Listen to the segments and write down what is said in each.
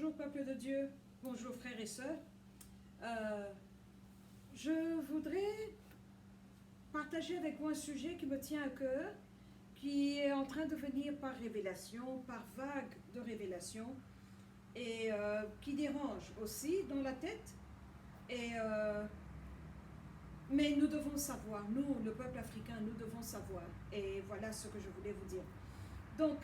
Bonjour peuple de Dieu, bonjour frères et sœurs. Je voudrais partager avec vous un sujet qui me tient à cœur, qui est en train de venir par révélation, par vague de révélation, et qui dérange aussi dans la tête. Mais nous devons savoir, nous, le peuple africain, nous devons savoir. Et voilà ce que je voulais vous dire. Donc,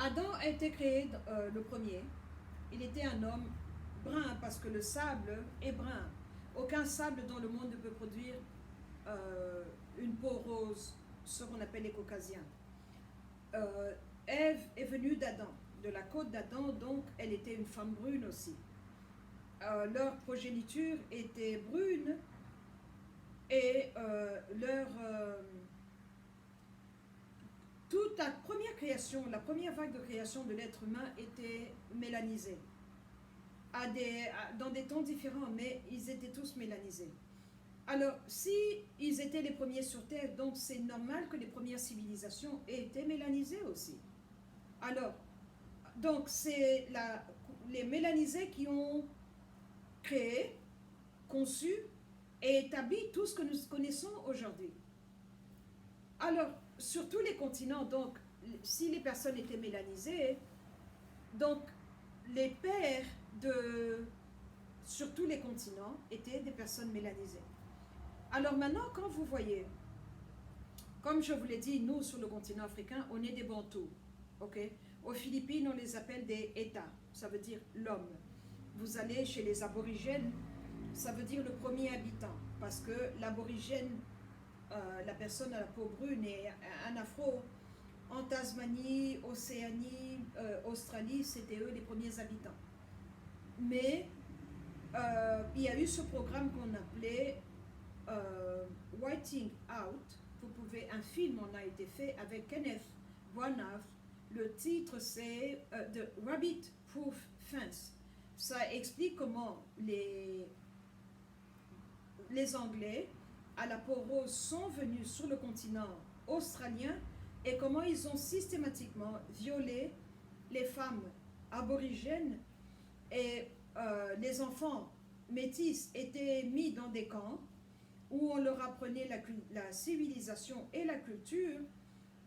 Adam a été créé le premier. Il était un homme brun parce que le sable est brun. Aucun sable dans le monde ne peut produire une peau rose, ce qu'on appelle les caucasiens. Ève est venue d'Adam, de la côte d'Adam, donc elle était une femme brune aussi. Leur progéniture était brune et toute la première création, la première vague de création de l'être humain était mélanisée. Dans des temps différents, mais ils étaient tous mélanisés. Alors, si ils étaient les premiers sur Terre, donc c'est normal que les premières civilisations aient été mélanisées aussi. Alors, donc c'est les mélanisés qui ont créé, conçu et établi tout ce que nous connaissons aujourd'hui. Alors, sur tous les continents, donc, si les personnes étaient mélanisées, donc les pères sur tous les continents étaient des personnes mélanisées. Alors maintenant, quand vous voyez, comme je vous l'ai dit, nous, sur le continent africain, on est des Bantous. Okay? Aux Philippines, on les appelle des États, ça veut dire l'homme. Vous allez chez les aborigènes, ça veut dire le premier habitant, parce que l'aborigène, la personne à la peau brune et un afro, en Tasmanie, Océanie, Australie, c'était eux les premiers habitants. Mais il y a eu ce programme qu'on appelait Whiting Out. Un film en a été fait avec Kenneth Branagh. Le titre c'est The Rabbit Proof Fence. Ça explique comment les Anglais à la peau rose sont venus sur le continent australien et comment ils ont systématiquement violé les femmes aborigènes et les enfants métis étaient mis dans des camps où on leur apprenait la civilisation et la culture,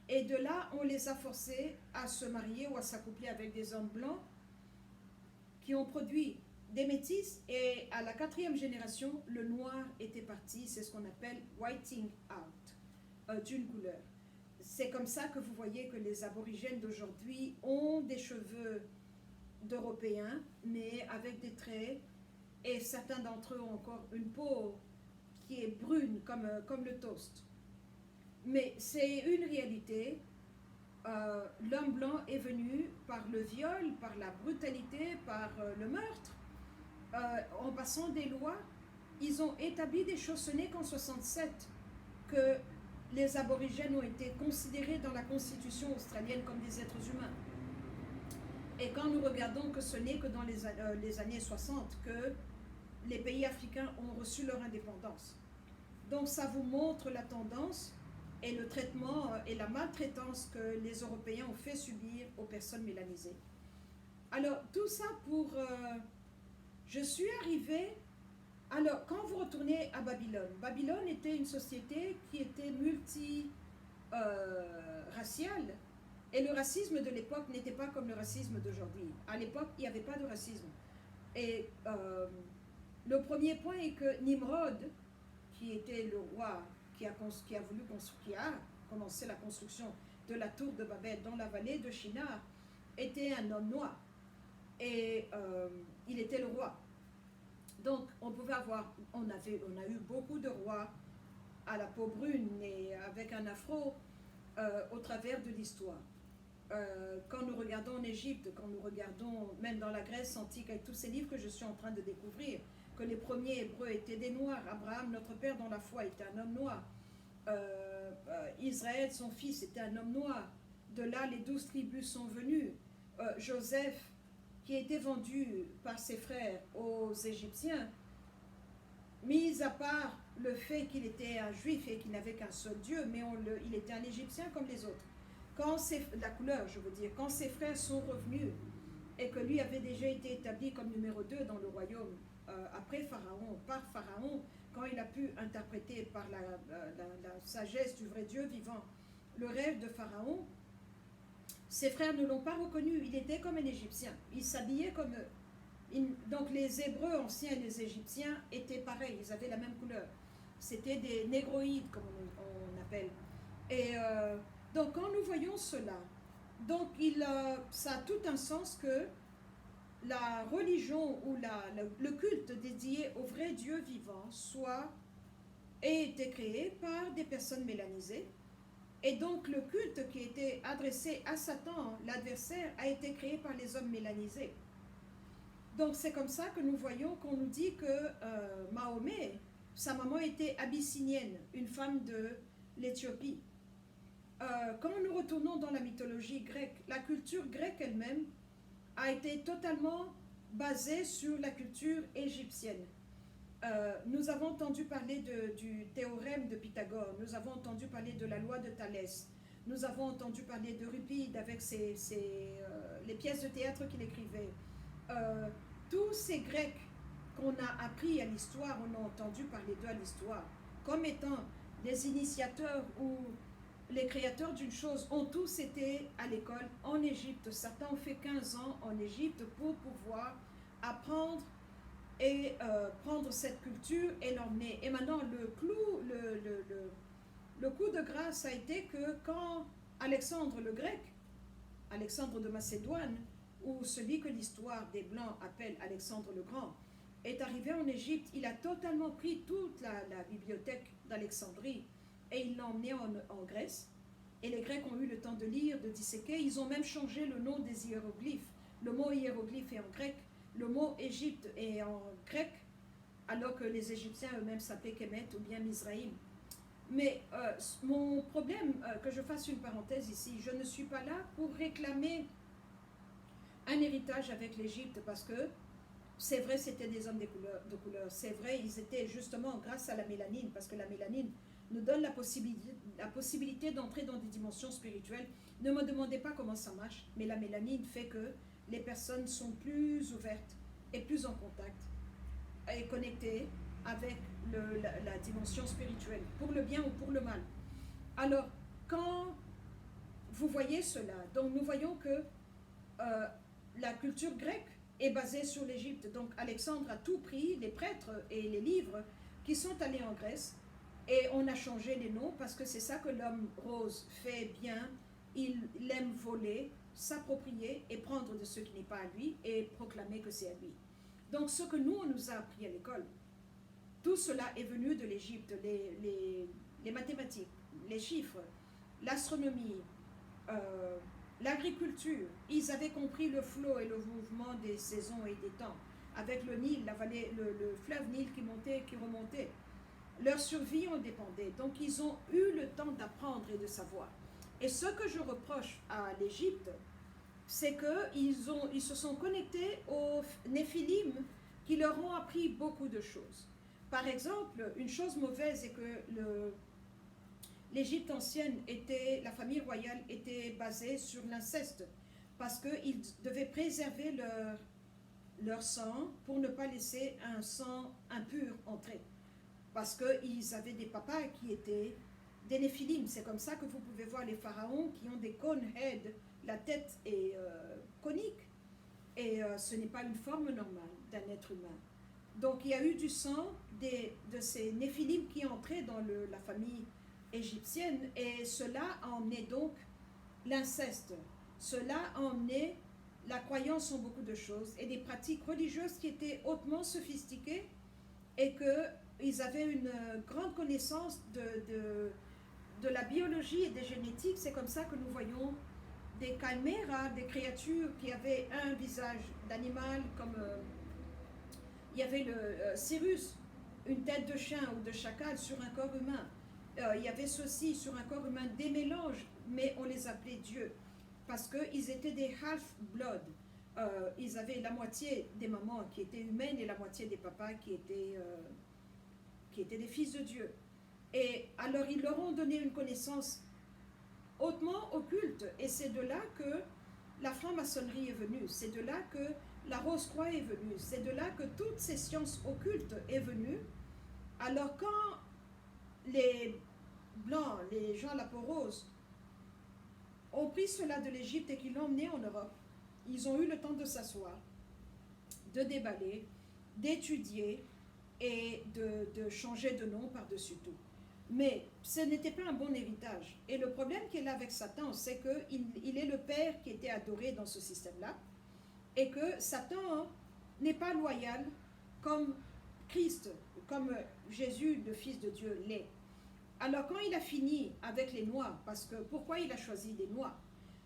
et de là on les a forcés à se marier ou à s'accoupler avec des hommes blancs qui ont produit des métis, et à la 4e génération, le noir était parti, c'est ce qu'on appelle whiting out, d'une couleur. C'est comme ça que vous voyez que les aborigènes d'aujourd'hui ont des cheveux d'Européens, mais avec des traits, et certains d'entre eux ont encore une peau qui est brune comme le toast. Mais c'est une réalité. L'homme blanc est venu par le viol, par la brutalité, par le meurtre. En passant des lois, ils ont établi des choses. Ce n'est qu'en 67 que les aborigènes ont été considérés dans la constitution australienne comme des êtres humains. Et quand nous regardons que ce n'est que dans les années 60 que les pays africains ont reçu leur indépendance. Donc ça vous montre la tendance et le traitement et la maltraitance que les Européens ont fait subir aux personnes mélanisées. Alors tout ça pour... je suis arrivée... Alors quand vous retournez à Babylone, Babylone était une société qui était multi-raciale, et le racisme de l'époque n'était pas comme le racisme d'aujourd'hui. À l'époque, il n'y avait pas de racisme. Et le premier point est que Nimrod, qui était le roi qui a commencé la construction de la tour de Babel dans la vallée de Shinar, était un homme noir. Et il était le roi. Donc on a eu beaucoup de rois à la peau brune et avec un afro au travers de l'histoire. Quand nous regardons en Égypte, quand nous regardons même dans la Grèce antique, avec tous ces livres que je suis en train de découvrir, que les premiers Hébreux étaient des Noirs. Abraham, notre père dans la foi, était un homme noir. Israël, son fils, était un homme noir. De là, les 12 tribus sont venues. Joseph, qui a été vendu par ses frères aux Égyptiens, mis à part le fait qu'il était un juif et qu'il n'avait qu'un seul Dieu, mais il était un Égyptien comme les autres. La couleur, je veux dire, quand ses frères sont revenus et que lui avait déjà été établi comme numéro 2 dans le royaume après Pharaon, par Pharaon, quand il a pu interpréter par la sagesse du vrai Dieu vivant le rêve de Pharaon, ses frères ne l'ont pas reconnu. Il était comme un Égyptien, il s'habillait comme eux. Donc les Hébreux anciens et les Égyptiens étaient pareils, ils avaient la même couleur. C'était des négroïdes, comme on appelle. Et donc quand nous voyons cela, donc ça a tout un sens que la religion ou le culte dédié au vrai Dieu vivant ait été créé par des personnes mélanisées. Et donc le culte qui était adressé à Satan, l'adversaire, a été créé par les hommes mélanisés. Donc c'est comme ça que nous voyons qu'on nous dit que Mahomet, sa maman était abyssinienne, une femme de l'Éthiopie. Quand nous retournons dans la mythologie grecque, la culture grecque elle-même a été totalement basée sur la culture égyptienne. Nous avons entendu parler du théorème de Pythagore, nous avons entendu parler de la loi de Thalès, nous avons entendu parler d'Euripide avec les pièces de théâtre qu'il écrivait. Tous ces Grecs qu'on a appris à l'histoire, on a entendu parler d'eux à l'histoire, comme étant des initiateurs ou les créateurs d'une chose, ont tous été à l'école en Égypte. Certains ont fait 15 ans en Égypte pour pouvoir apprendre et prendre cette culture et l'emmener. Et maintenant, le coup de grâce a été que quand Alexandre le Grec, Alexandre de Macédoine, ou celui que l'histoire des Blancs appelle Alexandre le Grand, est arrivé en Égypte, il a totalement pris toute la bibliothèque d'Alexandrie et il l'a emmené en Grèce. Et les Grecs ont eu le temps de lire, de disséquer. Ils ont même changé le nom des hiéroglyphes. Le mot hiéroglyphe est en grec, le mot Égypte est en grec, alors que les Égyptiens eux-mêmes s'appelaient Kemet ou bien Mizraïm. Mais mon problème, que je fasse une parenthèse ici, je ne suis pas là pour réclamer un héritage avec l'Égypte, parce que c'est vrai, c'était des hommes de couleur. C'est vrai, ils étaient justement grâce à la mélanine, parce que la mélanine nous donne la possibilité d'entrer dans des dimensions spirituelles. Ne me demandez pas comment ça marche, mais la mélanine fait que les personnes sont plus ouvertes et plus en contact et connectées avec la dimension spirituelle, pour le bien ou pour le mal. Alors, quand vous voyez cela, donc nous voyons que la culture grecque est basée sur l'Égypte. Donc Alexandre a tout pris, les prêtres et les livres qui sont allés en Grèce, et on a changé les noms parce que c'est ça que l'homme rose fait bien. Il aime voler, s'approprier et prendre de ce qui n'est pas à lui et proclamer que c'est à lui. Donc ce que nous, on nous a appris à l'école, tout cela est venu de l'Égypte, les mathématiques, les chiffres, l'astronomie, l'agriculture. Ils avaient compris le flot et le mouvement des saisons et des temps, avec le Nil, la vallée, le fleuve Nil qui montait et qui remontait. Leur survie en dépendait. Donc ils ont eu le temps d'apprendre et de savoir. Et ce que je reproche à l'Égypte, c'est qu'ils se sont connectés aux Néphilim qui leur ont appris beaucoup de choses. Par exemple, une chose mauvaise est que l'Égypte ancienne la famille royale était basée sur l'inceste, parce qu'ils devaient préserver leur sang pour ne pas laisser un sang impur entrer. Parce qu'ils avaient des papas qui étaient des néphilim. C'est comme ça que vous pouvez voir les pharaons qui ont des cone head, la tête est conique. Et ce n'est pas une forme normale d'un être humain. Donc il y a eu du sang de ces néphilim qui entraient dans la famille égyptienne, et cela a emmené donc l'inceste. Cela a emmené la croyance en beaucoup de choses et des pratiques religieuses qui étaient hautement sophistiquées, et qu'ils avaient une grande connaissance de la biologie et des génétiques. C'est comme ça que nous voyons des chiméras, des créatures qui avaient un visage d'animal, comme il y avait le Cyrus, une tête de chien ou de chacal sur un corps humain. Il y avait ceci sur un corps humain, des mélanges, mais on les appelait dieux, parce qu'ils étaient des half-blood. Ils avaient la moitié des mamans qui étaient humaines et la moitié des papas qui étaient des fils de Dieu. Et alors ils leur ont donné une connaissance hautement occulte, et c'est de là que la franc-maçonnerie est venue, c'est de là que la Rose-Croix est venue, c'est de là que toutes ces sciences occultes est venue. Alors quand les Blancs, les gens à la peau rose, ont pris cela de l'Égypte et qu'ils l'ont emmené en Europe, ils ont eu le temps de s'asseoir, de déballer, d'étudier et de changer de nom par-dessus tout. Mais ce n'était pas un bon héritage. Et le problème qu'il y a avec Satan, c'est qu'il est le père qui était adoré dans ce système-là, et que Satan n'est pas loyal comme Christ, comme Jésus, le Fils de Dieu, l'est. Alors quand il a fini avec les Noirs, parce que pourquoi il a choisi des Noirs?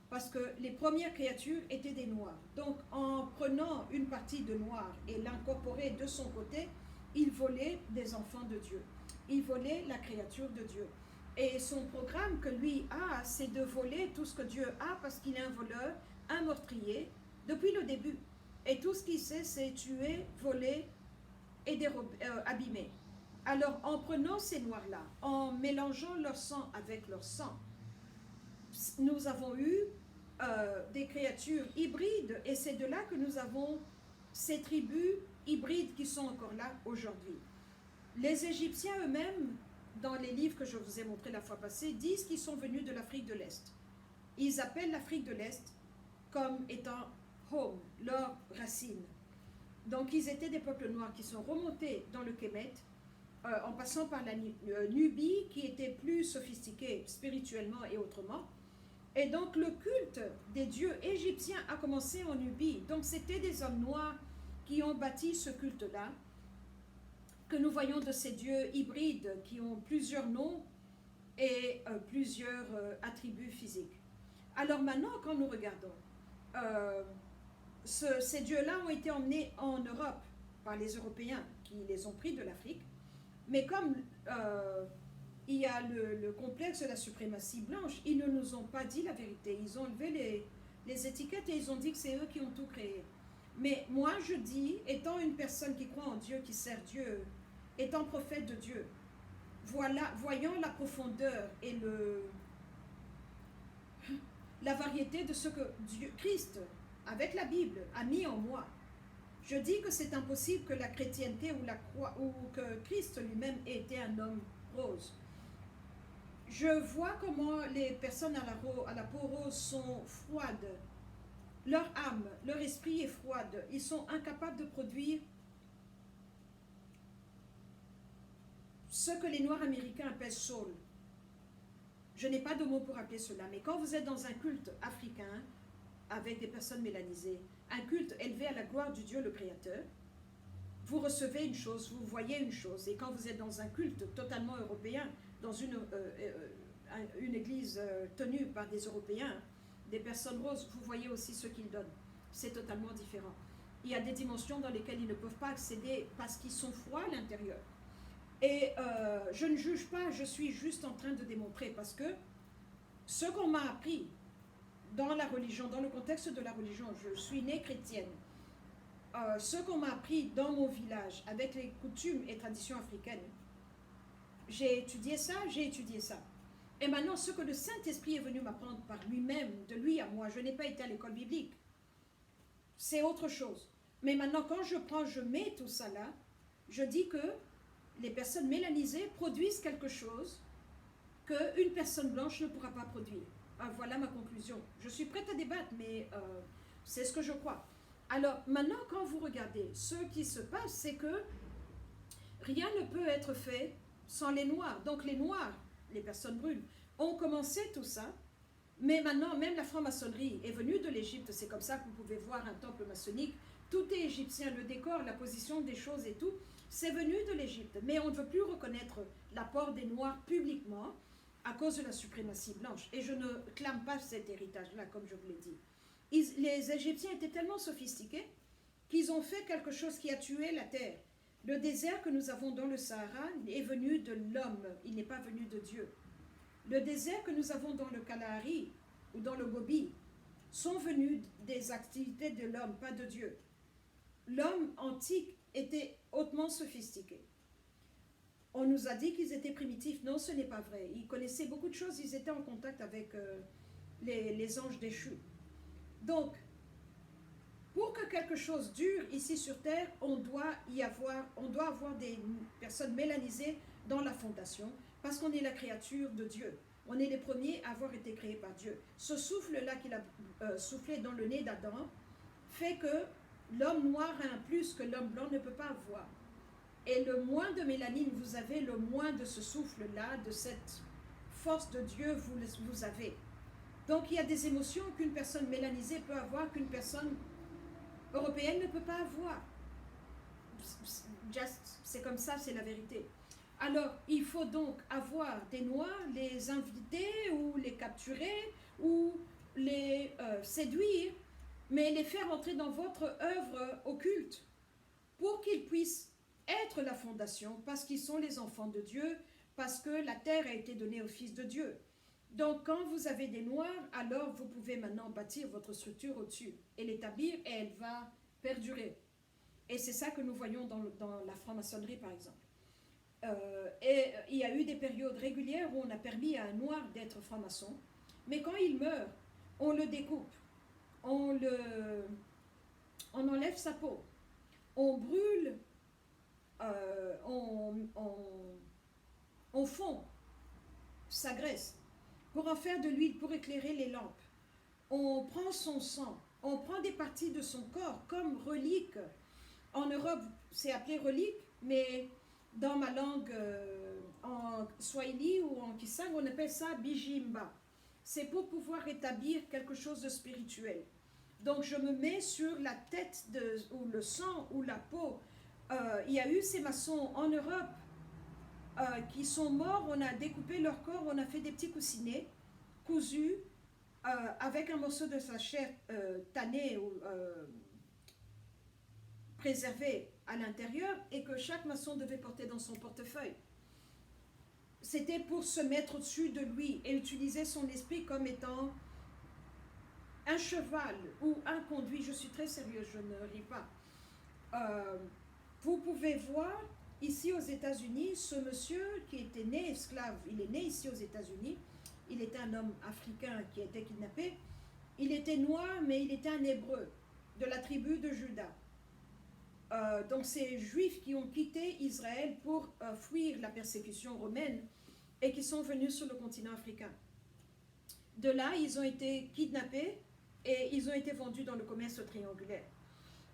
Parce que les premières créatures étaient des Noirs. Donc en prenant une partie de Noirs et l'incorporer de son côté, il volait des enfants de Dieu. Il volait la créature de Dieu. Et son programme que lui a, c'est de voler tout ce que Dieu a parce qu'il est un voleur, un meurtrier, depuis le début. Et tout ce qu'il sait, c'est tuer, voler et abîmer. Alors, en prenant ces noirs-là, en mélangeant leur sang avec leur sang, nous avons eu des créatures hybrides, et c'est de là que nous avons ces tribus hybrides qui sont encore là aujourd'hui. Les Égyptiens eux-mêmes, dans les livres que je vous ai montrés la fois passée, disent qu'ils sont venus de l'Afrique de l'Est. Ils appellent l'Afrique de l'Est comme étant home, leur racine. Donc, ils étaient des peuples noirs qui sont remontés dans le Kémet, en passant par la Nubie, qui était plus sophistiquée spirituellement et autrement. Et donc, le culte des dieux égyptiens a commencé en Nubie. Donc, c'était des hommes noirs qui ont bâti ce culte-là, que nous voyons de ces dieux hybrides qui ont plusieurs noms et plusieurs attributs physiques. Alors maintenant, quand nous regardons, ces dieux-là ont été emmenés en Europe par les Européens qui les ont pris de l'Afrique. Mais comme il y a le complexe de la suprématie blanche, ils ne nous ont pas dit la vérité. Ils ont enlevé les étiquettes et ils ont dit que c'est eux qui ont tout créé. Mais moi, je dis, étant une personne qui croit en Dieu, qui sert Dieu, étant prophète de Dieu, voyant la profondeur et la variété de ce que Christ, avec la Bible, a mis en moi, je dis que c'est impossible que la chrétienté ou que Christ lui-même ait été un homme rose. Je vois comment les personnes à la peau rose sont froides. Leur âme, leur esprit est froide. Ils sont incapables de produire ce que les Noirs américains appellent soul. Je n'ai pas de mots pour appeler cela, mais quand vous êtes dans un culte africain, avec des personnes mélanisées, un culte élevé à la gloire du Dieu le Créateur, vous recevez une chose, vous voyez une chose. Et quand vous êtes dans un culte totalement européen, dans une église tenue par des Européens, des personnes roses, vous voyez aussi ce qu'ils donnent. C'est totalement différent. Il y a des dimensions dans lesquelles ils ne peuvent pas accéder parce qu'ils sont froids à l'intérieur. Et je ne juge pas, je suis juste en train de démontrer parce que ce qu'on m'a appris dans la religion, dans le contexte de la religion, je suis née chrétienne. Ce qu'on m'a appris dans mon village avec les coutumes et traditions africaines, j'ai étudié ça. Et maintenant, ce que le Saint-Esprit est venu m'apprendre par lui-même, de lui à moi, je n'ai pas été à l'école biblique, c'est autre chose. Mais maintenant, quand je mets tout ça là, je dis que les personnes mélanisées produisent quelque chose qu'une personne blanche ne pourra pas produire. Voilà ma conclusion. Je suis prête à débattre, mais c'est ce que je crois. Alors, maintenant, quand vous regardez, ce qui se passe, c'est que rien ne peut être fait sans les Noirs. Donc, les Noirs, les personnes brunes, ont commencé tout ça, mais maintenant, même la franc-maçonnerie est venue de l'Égypte. C'est comme ça que vous pouvez voir un temple maçonnique. Tout est égyptien, le décor, la position des choses et tout, c'est venu de l'Égypte. Mais on ne veut plus reconnaître l'apport des Noirs publiquement à cause de la suprématie blanche. Et je ne clame pas cet héritage-là, comme je vous l'ai dit. Les Égyptiens étaient tellement sophistiqués qu'ils ont fait quelque chose qui a tué la terre. Le désert que nous avons dans le Sahara est venu de l'homme, il n'est pas venu de Dieu. Le désert que nous avons dans le Kalahari ou dans le Gobi sont venus des activités de l'homme, pas de Dieu. L'homme antique était hautement sophistiqué. On nous a dit qu'ils étaient primitifs. Non, ce n'est pas vrai. Ils connaissaient beaucoup de choses. Ils étaient en contact avec les anges déchus. Donc, pour que quelque chose dure ici sur Terre, on doit avoir des personnes mélanisées dans la fondation, parce qu'on est la créature de Dieu. On est les premiers à avoir été créés par Dieu. Ce souffle-là qu'il a soufflé dans le nez d'Adam fait que l'homme noir a un plus que l'homme blanc ne peut pas avoir. Et le moins de mélanine vous avez, le moins de ce souffle-là, de cette force de Dieu, vous avez. Donc il y a des émotions qu'une personne mélanisée peut avoir, qu'une personne européenne ne peut pas avoir. C'est comme ça, c'est la vérité. Alors, il faut donc avoir des Noirs, les inviter ou les capturer ou les séduire, mais les faire entrer dans votre œuvre occulte pour qu'ils puissent être la fondation, parce qu'ils sont les enfants de Dieu, parce que la terre a été donnée au Fils de Dieu. Donc, quand vous avez des Noirs, alors vous pouvez maintenant bâtir votre structure au-dessus et l'établir, et elle va perdurer. Et c'est ça que nous voyons dans la franc-maçonnerie, par exemple. Et il y a eu des périodes régulières où on a permis à un Noir d'être franc-maçon, mais quand il meurt, on le découpe, on enlève sa peau, on brûle, on fond sa graisse pour en faire de l'huile pour éclairer les lampes. On prend son sang, on prend des parties de son corps comme relique. En Europe, c'est appelé relique, mais dans ma langue en Swahili ou en Kisang, on appelle ça bijimba. C'est pour pouvoir établir quelque chose de spirituel. Donc je me mets sur la tête ou le sang ou la peau. Il y a eu ces maçons en Europe qui sont morts, on a découpé leur corps, on a fait des petits coussinets cousus avec un morceau de sa chair tannée ou préservé à l'intérieur et que chaque maçon devait porter dans son portefeuille. C'était pour se mettre au-dessus de lui et utiliser son esprit comme étant un cheval ou un conduit. Je suis très sérieuse, je ne ris pas. Vous pouvez voir ici aux États-Unis ce monsieur qui était né esclave. Il est né ici aux États-Unis. Il était un homme africain qui a été kidnappé. Il était noir, mais il était un hébreu de la tribu de Juda. Donc ces juifs qui ont quitté Israël pour fuir la persécution romaine et qui sont venus sur le continent africain. De là, ils ont été kidnappés et ils ont été vendus dans le commerce triangulaire.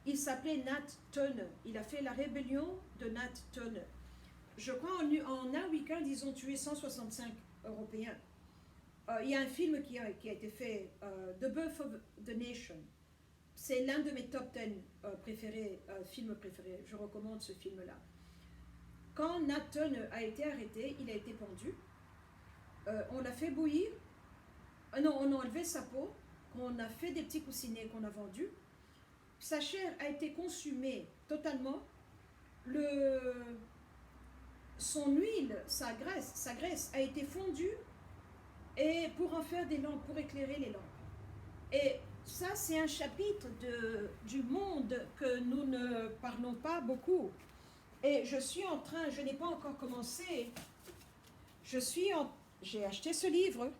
Il s'appelait Nat Turner. Il a fait la rébellion de Nat Turner. Je crois en un week-end, ils ont tué 165 Européens. Il y a un film qui a été fait, The Birth of the Nation. C'est l'un de mes top 10 films préférés. Je recommande ce film-là. Quand Nat Turner a été arrêté, il a été pendu. On l'a fait bouillir. Non, on a enlevé sa peau. On a fait des petits coussinets qu'on a vendus. Sa chair a été consumée totalement. Son huile, sa graisse a été fondue et pour en faire des lampes, pour éclairer les lampes. Et ça, c'est un chapitre du monde que nous ne parlons pas beaucoup. Et je n'ai pas encore commencé, j'ai acheté ce livre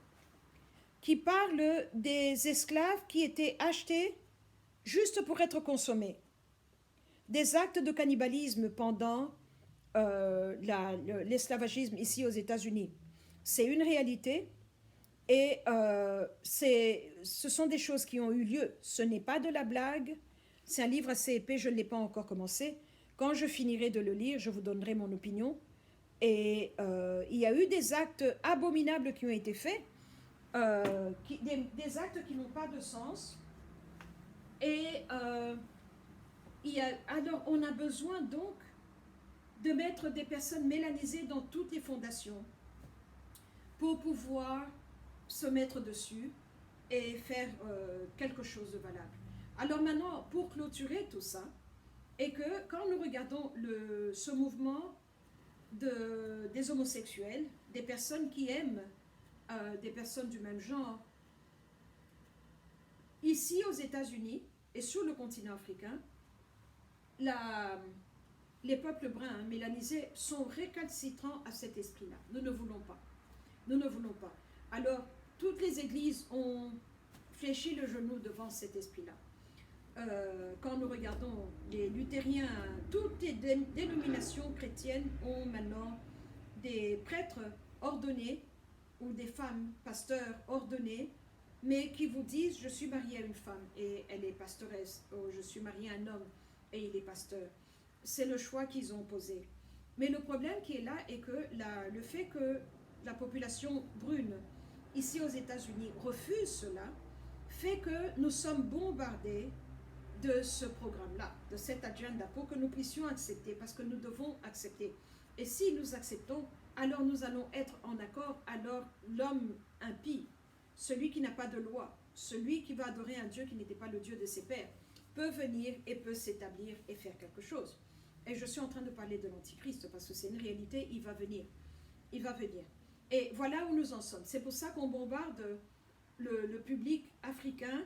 qui parle des esclaves qui étaient achetés juste pour être consommés. Des actes de cannibalisme pendant l'esclavagisme ici aux États-Unis. C'est une réalité et ce sont des choses qui ont eu lieu. Ce n'est pas de la blague. C'est un livre assez épais, je ne l'ai pas encore commencé. Quand je finirai de le lire, je vous donnerai mon opinion. Et il y a eu des actes abominables qui ont été faits, des actes qui n'ont pas de sens. Et alors, on a besoin donc de mettre des personnes mélanisées dans toutes les fondations pour pouvoir se mettre dessus et faire quelque chose de valable. Alors maintenant, pour clôturer tout ça, et que quand nous regardons ce mouvement des homosexuels, des personnes qui aiment des personnes du même genre, ici aux États-Unis et sur le continent africain, les peuples bruns, mélanisés, sont récalcitrants à cet esprit-là. Nous ne voulons pas. Nous ne voulons pas. Alors, toutes les églises ont fléchit le genou devant cet esprit-là. Quand nous regardons les luthériens, toutes les dénominations chrétiennes ont maintenant des prêtres ordonnés ou des femmes, pasteurs ordonnés, mais qui vous disent, je suis mariée à une femme et elle est pastoresse, ou je suis mariée à un homme et il est pasteur. C'est le choix qu'ils ont posé. Mais le problème qui est là est que le fait que la population brune, ici aux États-Unis, refuse cela, fait que nous sommes bombardés de ce programme-là, de cette agenda, pour que nous puissions accepter, parce que nous devons accepter. Et si nous acceptons, alors nous allons être en accord. Alors l'homme impie, celui qui n'a pas de loi, celui qui va adorer un Dieu qui n'était pas le Dieu de ses pères, peut venir et peut s'établir et faire quelque chose. Et je suis en train de parler de l'Antichrist, parce que c'est une réalité, il va venir. Il va venir. Et voilà où nous en sommes. C'est pour ça qu'on bombarde le public africain,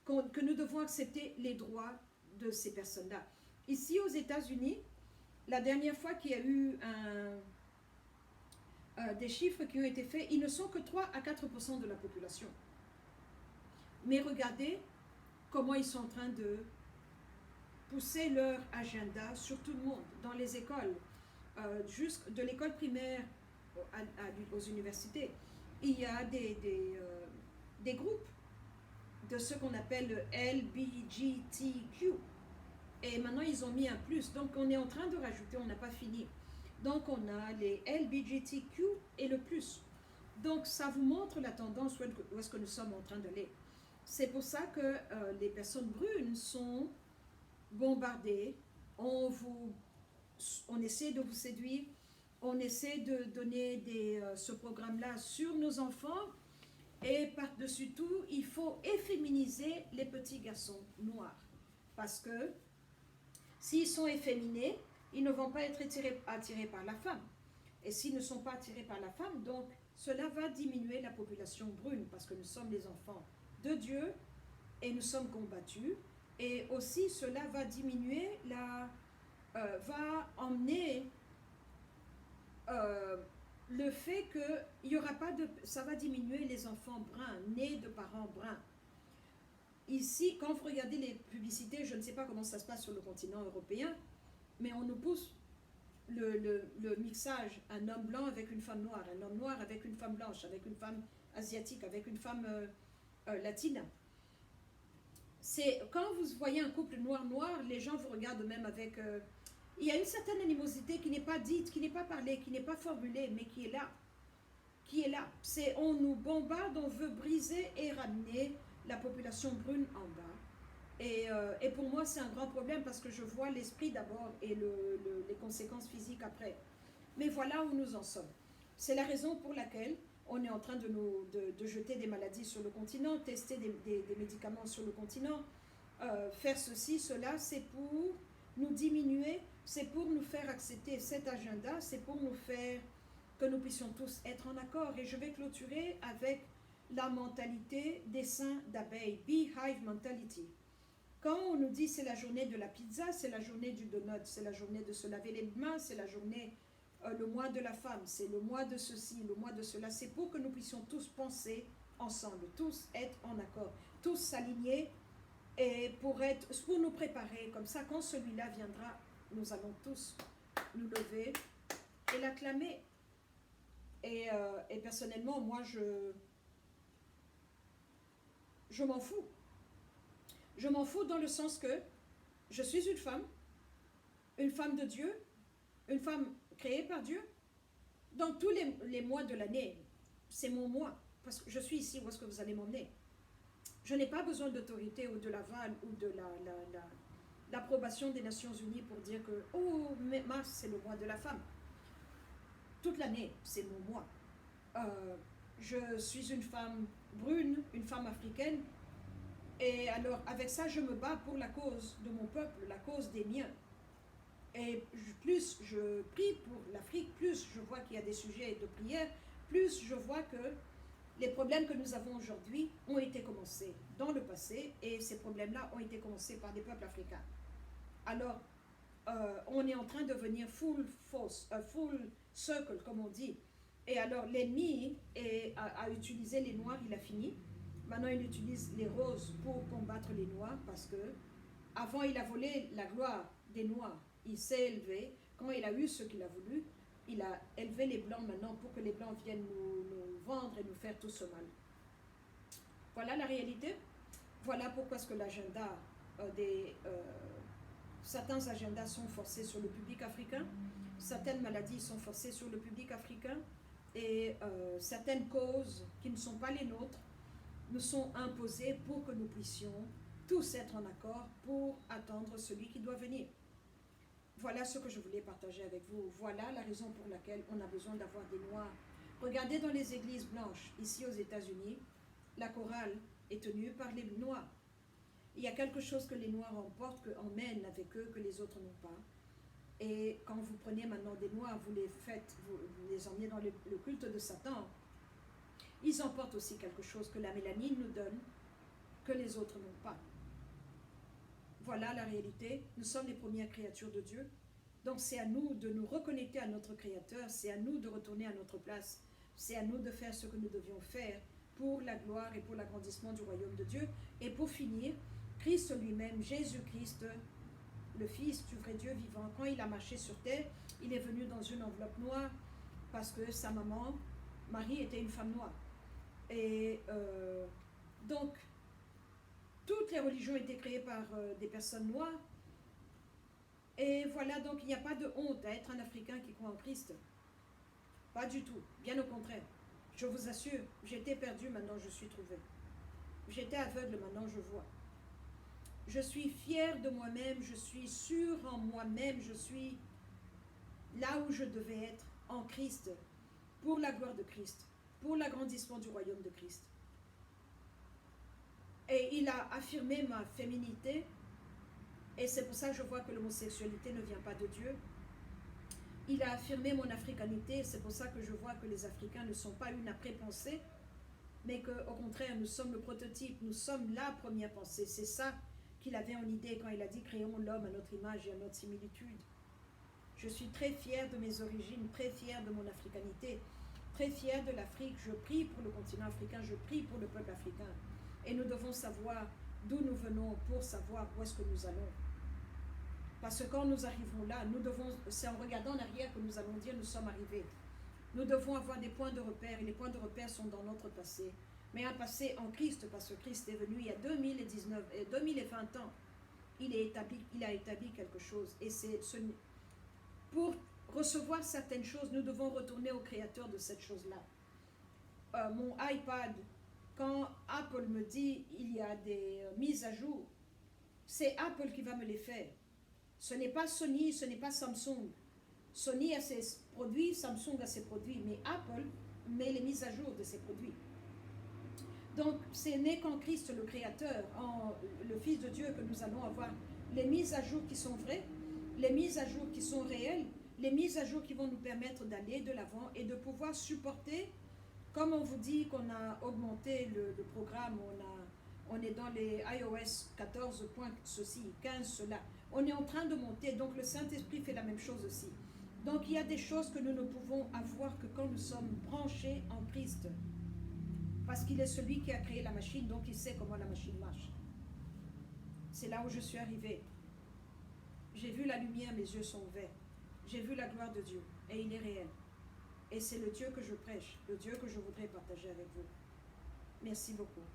que nous devons accepter les droits de ces personnes-là. Ici aux États-Unis, la dernière fois qu'il y a eu des chiffres qui ont été faits, ils ne sont que 3 à 4% de la population. Mais regardez comment ils sont en train de pousser leur agenda sur tout le monde, dans les écoles, de l'école primaire aux universités. Il y a des groupes de ce qu'on appelle le LBGTQ. Et maintenant, ils ont mis un plus. Donc, on est en train de rajouter, on n'a pas fini. Donc, on a les LBGTQ et le plus. Donc, ça vous montre la tendance où est-ce que nous sommes en train d'aller. C'est pour ça que les personnes brunes sont bombardées. On essaie de vous séduire. On essaie de donner ce programme-là sur nos enfants. Et par-dessus tout, il faut efféminiser les petits garçons noirs. Parce que s'ils sont efféminés, ils ne vont pas être attirés par la femme. Et s'ils ne sont pas attirés par la femme, donc cela va diminuer la population brune, parce que nous sommes les enfants de Dieu et nous sommes combattus. Et aussi, cela va diminuer, va emmener le fait que il y aura pas de, ça va diminuer les enfants bruns, nés de parents bruns. Ici, quand vous regardez les publicités, je ne sais pas comment ça se passe sur le continent européen, mais on nous pousse le mixage, un homme blanc avec une femme noire, un homme noir avec une femme blanche, avec une femme asiatique, avec une femme latine. C'est quand vous voyez un couple noir-noir, les gens vous regardent même avec... il y a une certaine animosité qui n'est pas dite, qui n'est pas parlée, qui n'est pas formulée, mais qui est là. Qui est là. On nous bombarde, on veut briser et ramener la population brune en bas. Et pour moi, c'est un grand problème parce que je vois l'esprit d'abord et les conséquences physiques après. Mais voilà où nous en sommes. C'est la raison pour laquelle on est en train de jeter des maladies sur le continent, tester des médicaments sur le continent, faire ceci, cela, c'est pour nous diminuer, c'est pour nous faire accepter cet agenda, c'est pour nous faire que nous puissions tous être en accord. Et je vais clôturer avec la mentalité des saints d'abeilles, beehive mentality. Quand on nous dit c'est la journée de la pizza, c'est la journée du donut, c'est la journée de se laver les mains, c'est la journée, le mois de la femme, c'est le mois de ceci, le mois de cela, c'est pour que nous puissions tous penser ensemble, tous être en accord, tous s'aligner et pour nous préparer. Comme ça, quand celui-là viendra, nous allons tous nous lever et l'acclamer. Et personnellement, moi, je m'en fous. Je m'en fous dans le sens que je suis une femme de Dieu, une femme créée par Dieu. Dans tous les mois de l'année, c'est mon mois, parce que je suis ici, où est-ce que vous allez m'emmener? Je n'ai pas besoin d'autorité ou de l'aval ou de l'approbation des Nations Unies pour dire que, oh, mars, c'est le mois de la femme. Toute l'année, c'est mon mois. Je suis une femme brune, une femme africaine, et alors avec ça, je me bats pour la cause de mon peuple, la cause des miens. Et plus je prie pour l'Afrique, plus je vois qu'il y a des sujets de prière, plus je vois que les problèmes que nous avons aujourd'hui ont été commencés dans le passé, et ces problèmes-là ont été commencés par des peuples africains. Alors, on est en train de devenir full circle, comme on dit. Et alors, l'ennemi a utilisé les Noirs, il a fini. Maintenant, il utilise les roses pour combattre les noirs parce que avant, il a volé la gloire des noirs. Il s'est élevé. Quand il a eu ce qu'il a voulu, il a élevé les blancs maintenant pour que les blancs viennent nous vendre et nous faire tout ce mal. Voilà la réalité. Voilà pourquoi est-ce que l'agenda certains agendas sont forcés sur le public africain, certaines maladies sont forcées sur le public africain et certaines causes qui ne sont pas les nôtres nous sont imposées pour que nous puissions tous être en accord pour attendre celui qui doit venir. Voilà ce que je voulais partager avec vous. Voilà la raison pour laquelle on a besoin d'avoir des noirs. Regardez dans les églises blanches, ici aux États-Unis, la chorale est tenue par les noirs. Il y a quelque chose que les noirs emportent, emmènent avec eux, que les autres n'ont pas. Et quand vous prenez maintenant des noirs, vous les emmenez dans le culte de Satan, ils emportent aussi quelque chose que la mélanine nous donne, que les autres n'ont pas. Voilà la réalité. Nous sommes les premières créatures de Dieu. Donc c'est à nous de nous reconnecter à notre Créateur, c'est à nous de retourner à notre place, c'est à nous de faire ce que nous devions faire pour la gloire et pour l'agrandissement du royaume de Dieu. Et pour finir, Christ lui-même, Jésus-Christ, le Fils du vrai Dieu vivant, quand il a marché sur terre, il est venu dans une enveloppe noire parce que sa maman, Marie, était une femme noire. Et donc, toutes les religions étaient créées par des personnes noires. Et voilà, donc il n'y a pas de honte à être un Africain qui croit en Christ. Pas du tout, bien au contraire. Je vous assure, j'étais perdu, maintenant je suis trouvé. J'étais aveugle, maintenant je vois. Je suis fière de moi-même, je suis sûre en moi-même, je suis là où je devais être, en Christ, pour la gloire de Christ, pour l'agrandissement du royaume de Christ. Et il a affirmé ma féminité, et c'est pour ça que je vois que l'homosexualité ne vient pas de Dieu. Il a affirmé mon africanité, c'est pour ça que je vois que les Africains ne sont pas une après-pensée, mais qu'au contraire, nous sommes le prototype, nous sommes la première pensée. C'est ça qu'il avait en idée quand il a dit « Créons l'homme à notre image et à notre similitude ». Je suis très fière de mes origines, très fière de mon africanité, très fière de l'Afrique. Je prie pour le continent africain, je prie pour le peuple africain. Et nous devons savoir d'où nous venons pour savoir où est-ce que nous allons. Parce que quand nous arrivons là, c'est en regardant en arrière que nous allons dire nous sommes arrivés. Nous devons avoir des points de repère, et les points de repère sont dans notre passé. Mais un passé en Christ, parce que Christ est venu il y a 2020 ans. Il a établi quelque chose. Et pour recevoir certaines choses, nous devons retourner au créateur de cette chose-là. Mon iPad, quand Apple me dit il y a des mises à jour, c'est Apple qui va me les faire. Ce n'est pas Sony, ce n'est pas Samsung. Sony a ses produits, Samsung a ses produits, mais Apple met les mises à jour de ses produits. Donc, ce n'est qu'en Christ le Créateur, en le Fils de Dieu, que nous allons avoir les mises à jour qui sont vraies, les mises à jour qui sont réelles, les mises à jour qui vont nous permettre d'aller de l'avant et de pouvoir supporter, comme on vous dit qu'on a augmenté le programme, on est dans les iOS 14 points ceci, 15 cela. On est en train de monter, donc le Saint-Esprit fait la même chose aussi. Donc il y a des choses que nous ne pouvons avoir que quand nous sommes branchés en Christ. Parce qu'il est celui qui a créé la machine, donc il sait comment la machine marche. C'est là où je suis arrivée. J'ai vu la lumière, mes yeux sont ouverts. J'ai vu la gloire de Dieu, et il est réel. Et c'est le Dieu que je prêche, le Dieu que je voudrais partager avec vous. Merci beaucoup.